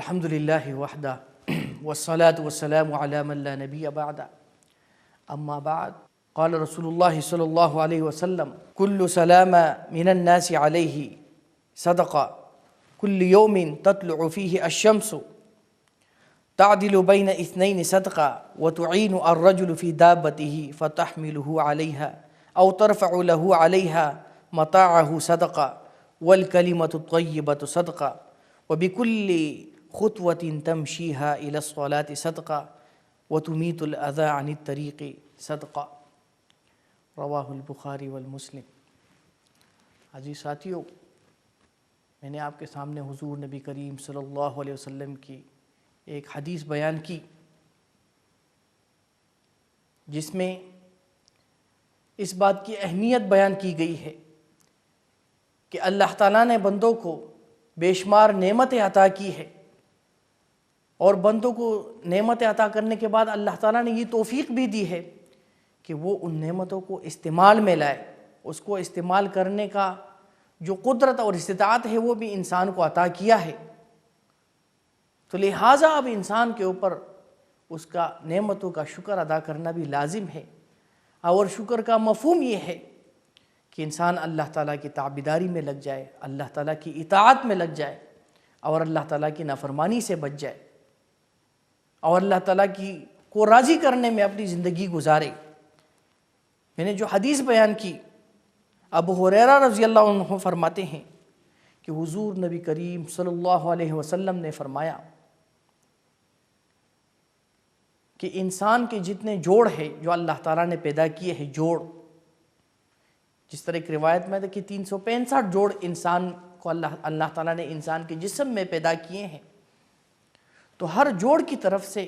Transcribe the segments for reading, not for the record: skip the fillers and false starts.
الحمد للہ وحدہ والصلاة والسلام علی من لا نبی بعد اما بعد قال رسول اللہ صلی اللہ علیہ وسلم کل سلام من الناس علیہ صدقہ کل یوم تطلع فیہ الشمس تعدل بین اثنین صدقہ وتعین الرجل فی دابته فتحمله علیہا او ترفع له علیہا متاعه صدقہ والکلمۃ الطیبۃ صدقہ وبکل خطوة تمشیها إلى الصلاة صدقہ وتمیت الأذى عن الطریق صدقہ رواہ البخاری والمسلم۔ عزیز ساتھیو، میں نے آپ کے سامنے حضور نبی کریم صلی اللہ علیہ وسلم کی ایک حدیث بیان کی جس میں اس بات کی اہمیت بیان کی گئی ہے کہ اللہ تعالیٰ نے بندوں کو بے شمار نعمتیں عطا کی ہے، اور بندوں کو نعمتیں عطا کرنے کے بعد اللہ تعالیٰ نے یہ توفیق بھی دی ہے کہ وہ ان نعمتوں کو استعمال میں لائے، اس کو استعمال کرنے کا جو قدرت اور استطاعت ہے وہ بھی انسان کو عطا کیا ہے۔ تو لہٰذا اب انسان کے اوپر اس کا نعمتوں کا شکر ادا کرنا بھی لازم ہے، اور شکر کا مفہوم یہ ہے کہ انسان اللہ تعالیٰ کی تابعداری میں لگ جائے، اللہ تعالیٰ کی اطاعت میں لگ جائے، اور اللہ تعالیٰ کی نافرمانی سے بچ جائے، اور اللہ تعالیٰ کو راضی کرنے میں اپنی زندگی گزارے۔ میں نے جو حدیث بیان کی، ابو ہریرہ رضی اللہ عنہ فرماتے ہیں کہ حضور نبی کریم صلی اللہ علیہ وسلم نے فرمایا کہ انسان کے جتنے جوڑ ہے جو اللہ تعالیٰ نے پیدا کیے ہیں، جوڑ، جس طرح ایک روایت میں تھا کہ 365 جوڑ انسان کو اللہ تعالیٰ نے انسان کے جسم میں پیدا کیے ہیں، تو ہر جوڑ کی طرف سے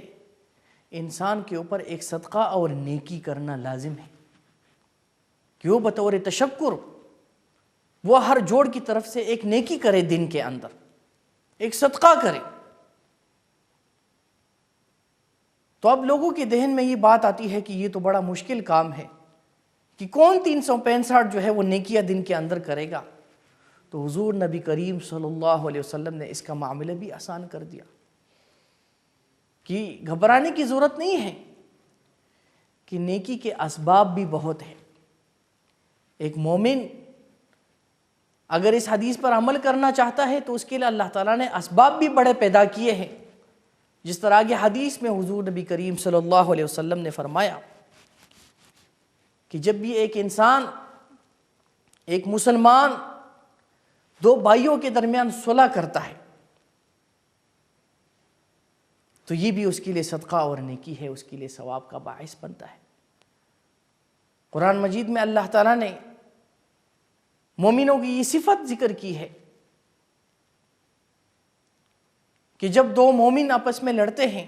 انسان کے اوپر ایک صدقہ اور نیکی کرنا لازم ہے کہ وہ بطور تشکر وہ ہر جوڑ کی طرف سے ایک نیکی کرے، دن کے اندر ایک صدقہ کرے۔ تو اب لوگوں کے ذہن میں یہ بات آتی ہے کہ یہ تو بڑا مشکل کام ہے کہ کون 365 جو ہے وہ نیکیاں دن کے اندر کرے گا؟ تو حضور نبی کریم صلی اللہ علیہ وسلم نے اس کا معاملہ بھی آسان کر دیا کہ گھبرانے کی ضرورت نہیں ہے کہ نیکی کے اسباب بھی بہت ہیں۔ ایک مومن اگر اس حدیث پر عمل کرنا چاہتا ہے تو اس کے لیے اللہ تعالیٰ نے اسباب بھی بڑے پیدا کیے ہیں، جس طرح آگے حدیث میں حضور نبی کریم صلی اللہ علیہ وسلم نے فرمایا کہ جب بھی ایک انسان، ایک مسلمان دو بھائیوں کے درمیان صلح کرتا ہے تو یہ بھی اس کے لیے صدقہ اور نیکی ہے، اس کے لیے ثواب کا باعث بنتا ہے۔ قرآن مجید میں اللہ تعالیٰ نے مومنوں کی یہ صفت ذکر کی ہے کہ جب دو مومن آپس میں لڑتے ہیں،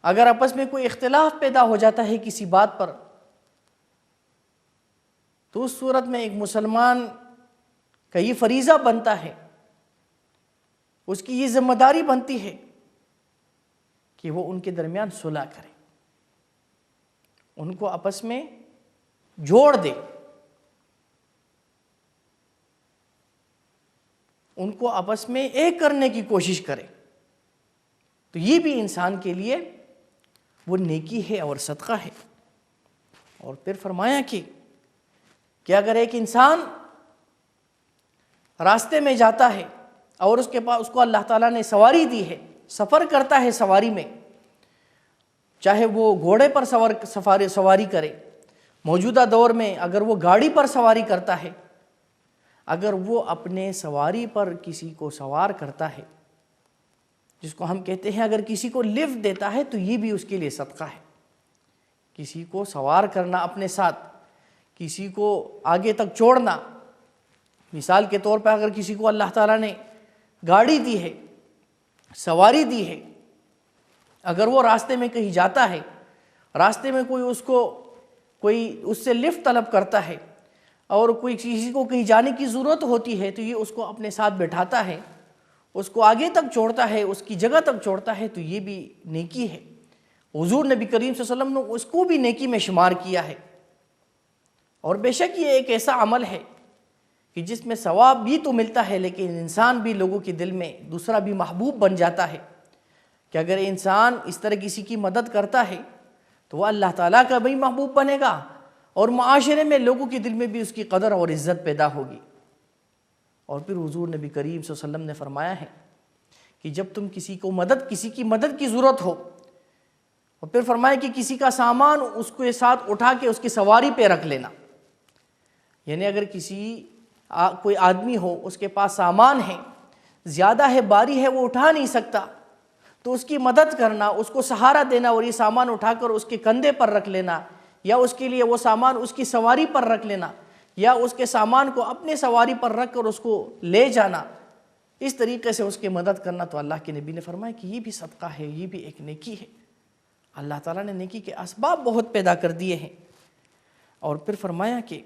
اگر آپس میں کوئی اختلاف پیدا ہو جاتا ہے کسی بات پر، تو اس صورت میں ایک مسلمان کا یہ فریضہ بنتا ہے، اس کی یہ ذمہ داری بنتی ہے کہ وہ ان کے درمیان صلح کرے، ان کو آپس میں جوڑ دے، ان کو آپس میں ایک کرنے کی کوشش کرے۔ تو یہ بھی انسان کے لیے وہ نیکی ہے اور صدقہ ہے۔ اور پھر فرمایا کہ اگر ایک انسان راستے میں جاتا ہے اور اس کے پاس اس کو اللہ تعالیٰ نے سواری دی ہے، سفر کرتا ہے سواری میں، چاہے وہ گھوڑے پر سواری کرے، موجودہ دور میں اگر وہ گاڑی پر سواری کرتا ہے، اگر وہ اپنے سواری پر کسی کو سوار کرتا ہے، جس کو ہم کہتے ہیں اگر کسی کو لفٹ دیتا ہے، تو یہ بھی اس کے لیے صدقہ ہے۔ کسی کو سوار کرنا اپنے ساتھ، کسی کو آگے تک چھوڑنا، مثال کے طور پر اگر کسی کو اللہ تعالیٰ نے گاڑی دی ہے، سواری دی ہے، اگر وہ راستے میں کہیں جاتا ہے، راستے میں کوئی اس سے لفٹ طلب کرتا ہے، اور کوئی کسی کو کہیں جانے کی ضرورت ہوتی ہے، تو یہ اس کو اپنے ساتھ بٹھاتا ہے، اس کو آگے تک چھوڑتا ہے، اس کی جگہ تک چھوڑتا ہے، تو یہ بھی نیکی ہے۔ حضور نبی کریم صلی اللہ علیہ وسلم نے اس کو بھی نیکی میں شمار کیا ہے۔ اور بے شک یہ ایک ایسا عمل ہے کہ جس میں ثواب بھی تو ملتا ہے لیکن انسان بھی لوگوں کے دل میں دوسرا بھی محبوب بن جاتا ہے کہ اگر انسان اس طرح کسی کی مدد کرتا ہے تو وہ اللہ تعالیٰ کا بھی محبوب بنے گا اور معاشرے میں لوگوں کے دل میں بھی اس کی قدر اور عزت پیدا ہوگی۔ اور پھر حضور نبی کریم صلی اللہ علیہ وسلم نے فرمایا ہے کہ جب تم کسی کی مدد کی ضرورت ہو، اور پھر فرمایا کہ کسی کا سامان اس کے ساتھ اٹھا کے اس کی سواری پہ رکھ لینا، یعنی اگر کوئی آدمی ہو، اس کے پاس سامان ہے، زیادہ ہے، باری ہے، وہ اٹھا نہیں سکتا، تو اس کی مدد کرنا، اس کو سہارا دینا اور یہ سامان اٹھا کر اس کے کندھے پر رکھ لینا، یا اس کے لیے وہ سامان اس کی سواری پر رکھ لینا، یا اس کے سامان کو اپنے سواری پر رکھ کر اس کو لے جانا، اس طریقے سے اس کی مدد کرنا، تو اللہ کے نبی نے فرمایا کہ یہ بھی صدقہ ہے، یہ بھی ایک نیکی ہے۔ اللہ تعالیٰ نے نیکی کے اسباب بہت پیدا کر دیے ہیں۔ اور پھر فرمایا کہ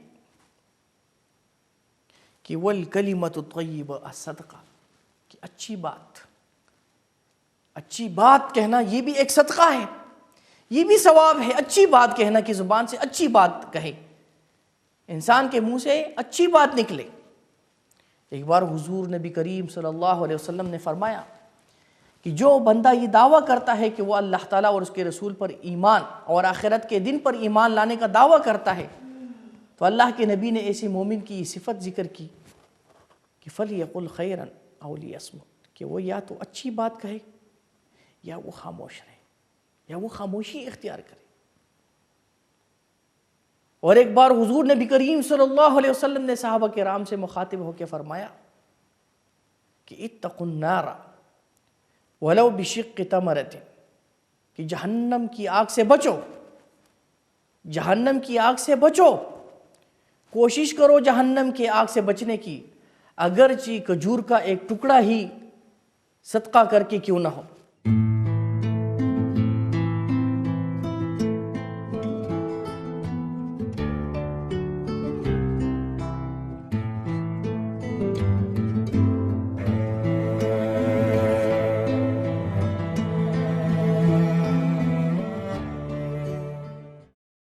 وَالْكَلِمَةُ الطَّيِّبَةُ الصَّدْقَةُ، کہ اچھی بات کہنا یہ بھی ایک صدقہ ہے، یہ بھی ثواب ہے۔ اچھی بات کہنا کہ زبان سے اچھی بات کہے، انسان کے منہ سے اچھی بات نکلے۔ ایک بار حضور نبی کریم صلی اللہ علیہ وسلم نے فرمایا کہ جو بندہ یہ دعویٰ کرتا ہے کہ وہ اللہ تعالیٰ اور اس کے رسول پر ایمان اور آخرت کے دن پر ایمان لانے کا دعویٰ کرتا ہے، تو اللہ کے نبی نے ایسے مومن کی یہ صفت ذکر کی کہ فَلْيَقُلْ خَيْرًا أَوْ لِيَصْمُتْ، کہ وہ یا تو اچھی بات کہے یا وہ خاموش رہے، یا وہ خاموشی اختیار کرے۔ اور ایک بار حضور نبی کریم صلی اللہ علیہ وسلم نے صحابہ کرام سے مخاطب ہو کے فرمایا کہ اتقوا النار ولو بشق تمرۃ، کہ جہنم کی آگ سے بچو، جہنم کی آگ سے بچو، کوشش کرو جہنم کی آگ سے بچنے کی، اگرچہ کھجور کا ایک ٹکڑا ہی صدقہ کر کے کیوں نہ ہو۔